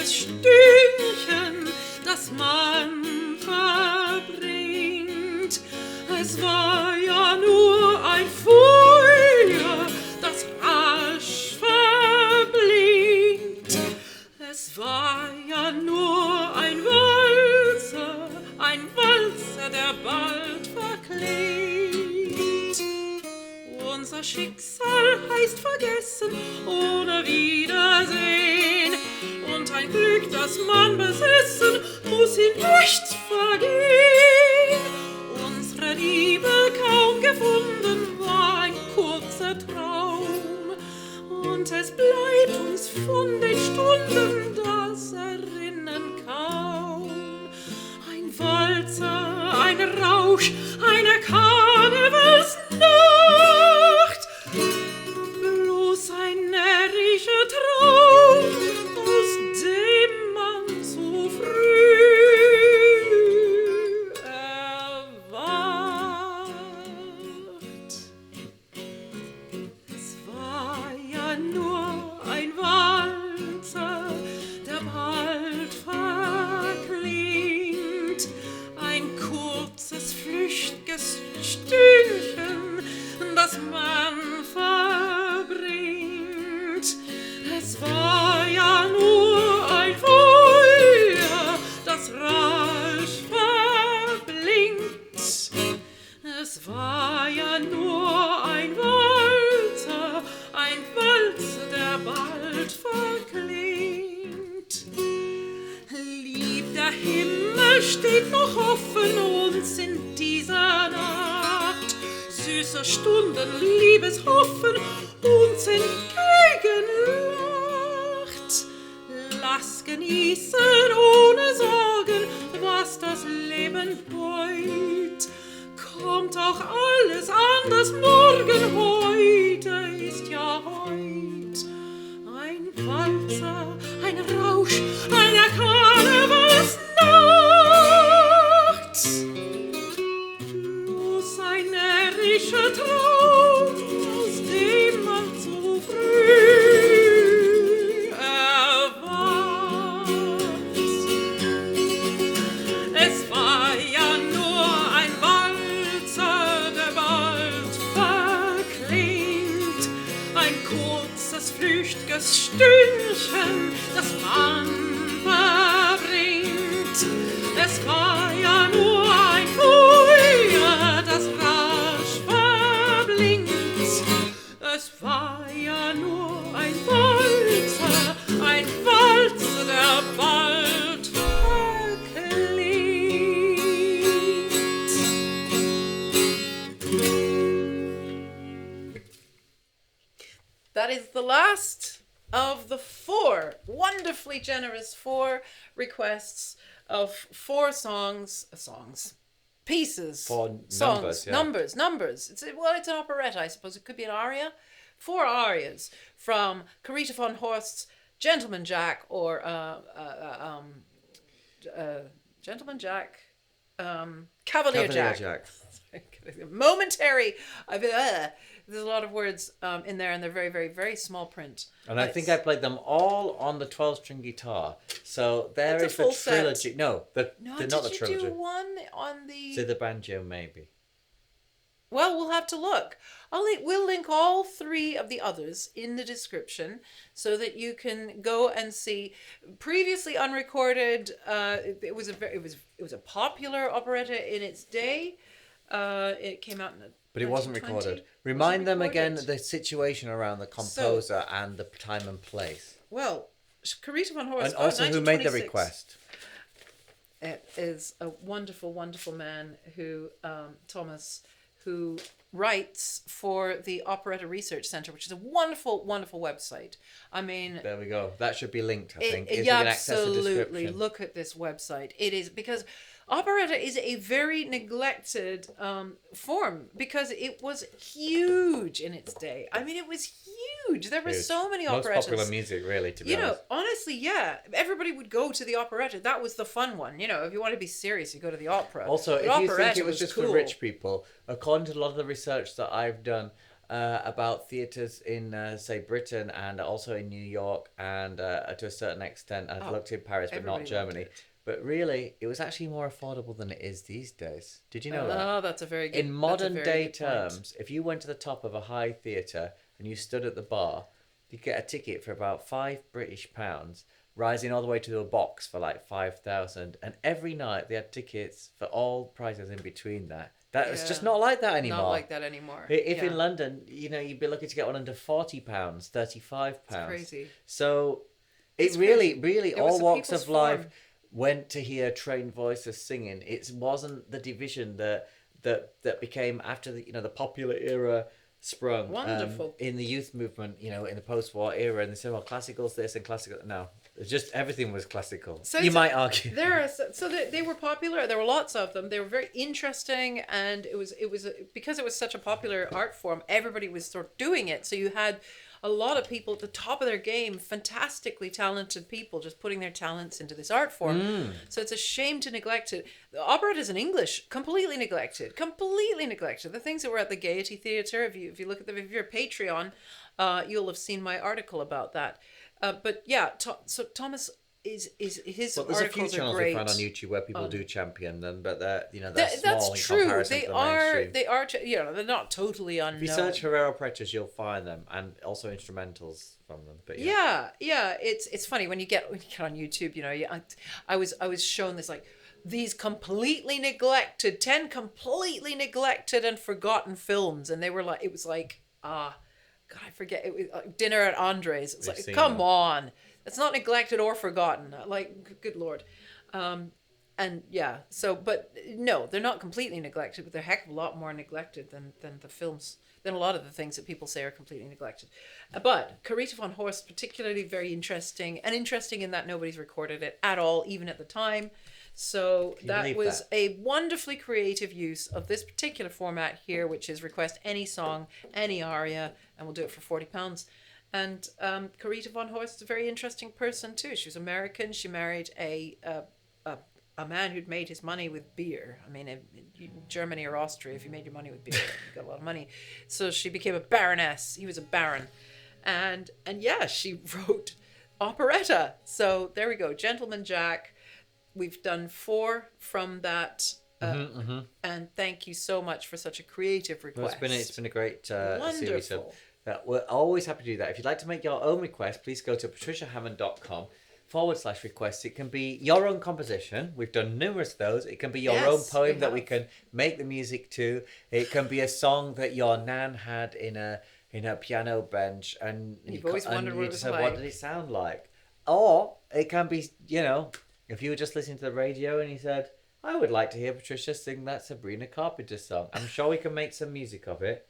flüchtiges Stündchen, das man verbringt. Es war ja nur ein Feuer, das rasch verblinkt. Es war ja nur ein Walzer, der bald verklingt. Unser Schicksal heißt vergessen oder Wiedersehen. Und ein Glück, das man besessen, muss in nichts vergehen. Unsere Liebe kaum gefunden war ein kurzer Traum. Und es bleibt uns von den Stunden das Erinnern kaum. Ein Walzer, ein Rausch, eine Karnevalsnacht, bloß ein närrischer Traum, aus dem man so früh erwacht. Es war ja nur ein Walzer, der bald verklingt, ein kurzes, flüchtiges Stündchen, das man verbringt. Es war ja nur ein Feuer, das rasch verblinkt. Es war ja nur ein Walzer, der bald verklingt. Lieb, der Himmel steht noch offen uns in dieser Nacht. Süßer Stunden, liebes Hoffen uns entgegenlacht. Lass genießen ohne Sorgen, was das Leben beut. Kommt auch alles anders morgen, heute ist ja heut. Ein Walzer, ein Rausch, eine Karnevalsnacht, bloß ein närrischer Traum, aus dem man so früh erwacht. Es war ja nur ein Walzer, der bald verklingt, ein kurzes, flüchtiges Stündchen, das man verbringt. Es war ja nur ein Feuer, das rasch verblinkt. Es war ja nur ein Walzer, der bald verklingt. That is the last of the four wonderfully generous requests of four pieces. Four songs, numbers, yeah. numbers. It's an operetta, I suppose. It could be an aria. 4 arias from Carita von Horst's Gentleman Jack or Gentleman Jack, Cavalier Jack. Momentary. There's a lot of words in there, and they're very, very, very small print. And I think I played them all on the 12-string guitar. So there is the trilogy. Set. No, they're not the trilogy. Did you do one on the... So the banjo, maybe. Well, we'll have to look. We'll link all 3 of the others in the description so that you can go and see. Previously unrecorded, it was a popular operetta in its day. It came out in the But it wasn't recorded. Remind them again the situation around the composer and the time and place. Well, Carita von Horst. And also who made the request. It is a wonderful, wonderful man who, Thomas, who writes for the Operetta Research Center, which is a wonderful, wonderful website. I mean... There we go. That should be linked, I think. If you can access the description. Look at this website. It is, because operetta is a very neglected form, because it was huge in its day. I mean, it was huge. There were so many operettas. Most popular music, really, to be honest. Honestly, yeah. Everybody would go to the operetta. That was the fun one. If you want to be serious, you go to the opera. Also, if you think it was just for rich people, according to a lot of the research that I've done, about theatres in, say, Britain and also in New York and to a certain extent, I've looked in Paris, but not Germany. But really, it was actually more affordable than it is these days. Did you know that? Oh, that's a very good. In modern day terms, if you went to the top of a high theatre and you stood at the bar, you get a ticket for about £5 British, rising all the way to a box for like 5,000. And every night they had tickets for all prices in between that. It's just not like that anymore. Not like that anymore. If in London, you'd be lucky to get one under £40, £35. It's crazy. So It's really, all walks of life form. went to hear trained voices singing. It wasn't the division that became after the popular era sprung. Wonderful. In the youth movement, in the post-war era, and they said, well, classical's this and classical. No, it's just everything was classical. So you might argue. They were popular. There were lots of them. They were very interesting, and it was because it was such a popular art form. Everybody was sort of doing it. So you had a lot of people at the top of their game, fantastically talented people, just putting their talents into this art form. So it's a shame to neglect it. The operettas in English, completely neglected. The things that were at the Gaiety Theatre, if you look at if you're a Patreon, you'll have seen my article about that. But yeah, so Thomas is his Well, there's a few articles are channels great. you find on YouTube where people do champion them, but they're small That's in true. comparison to the mainstream. They are. They're not totally unknown. If you search Herrero operettas, you'll find them, and also instrumentals from them. But yeah. It's funny when you get on YouTube. I was shown this these completely neglected 10 completely neglected and forgotten films, and they were it was God, I forget. It was Dinner at Andre's. It's like, come on. It's not neglected or forgotten. Good Lord. And yeah, but no, they're not completely neglected, but they're a heck of a lot more neglected than the films, than a lot of the things that people say are completely neglected. But Carita von Horst, particularly very interesting, and interesting in that nobody's recorded it at all, even at the time. So that was a wonderfully creative use of this particular format here, which is request any song, any aria, and we'll do it for £40. And Carita von Horst is a very interesting person too. She was American. She married a man who'd made his money with beer. I mean, in Germany or Austria, if you made your money with beer, you got a lot of money. So she became a baroness. He was a baron, and yeah, she wrote operetta. So there we go, Gentleman Jack. We've done 4 from that, and thank you so much for such a creative request. Well, it's been a great series of that. We're always happy to do that. If you'd like to make your own request, please go to patriciahammond.com/requests. It can be your own composition. We've done numerous of those. It can be your own poem that we can make the music to. It can be a song that your nan had in a piano bench, and you've always wondered what it was like. What did it sound like? Or it can be, if you were just listening to the radio and you said, I would like to hear Patricia sing that Sabrina Carpenter song. I'm sure we can make some music of it.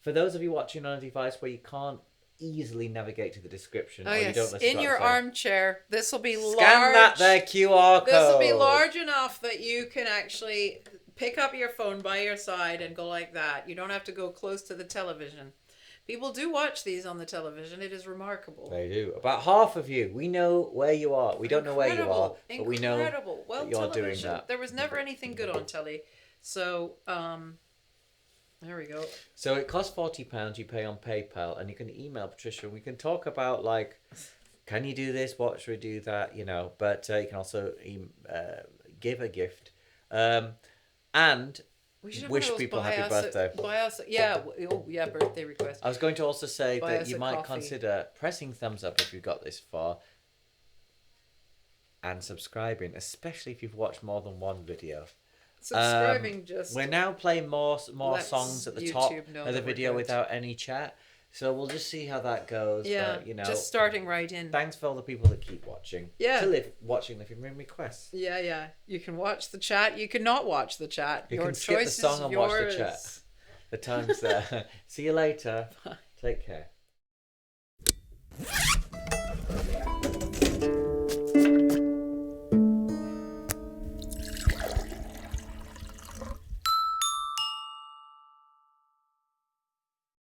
For those of you watching on a device where you can't easily navigate to the description, or you don't listen in your armchair, this will be large. Scan that there QR code. This will be large enough that you can actually pick up your phone by your side and go like that. You don't have to go close to the television. People do watch these on the television. It is remarkable. They do. About half of you. We know where you are. We don't know where you are, but we know that you're doing that. There was never anything good on telly. So, there we go. So it costs £40. You pay on PayPal, and you can email Patricia, and we can talk about, can you do this? What should we do that? But you can also give a gift. And wish people happy birthday. Birthday request. I was going to also say that you might consider pressing thumbs up if you've got this far, and subscribing, especially if you've watched more than one video. Subscribing we're now playing more songs at the top of the video without any chat. So we'll just see how that goes. Yeah, but, just starting right in. Thanks for all the people that keep watching. Yeah. To watching if you bring requests. Yeah. You can watch the chat. You can not watch the chat. You can skip the song and watch the chat. The time's there. See you later. Bye. Take care.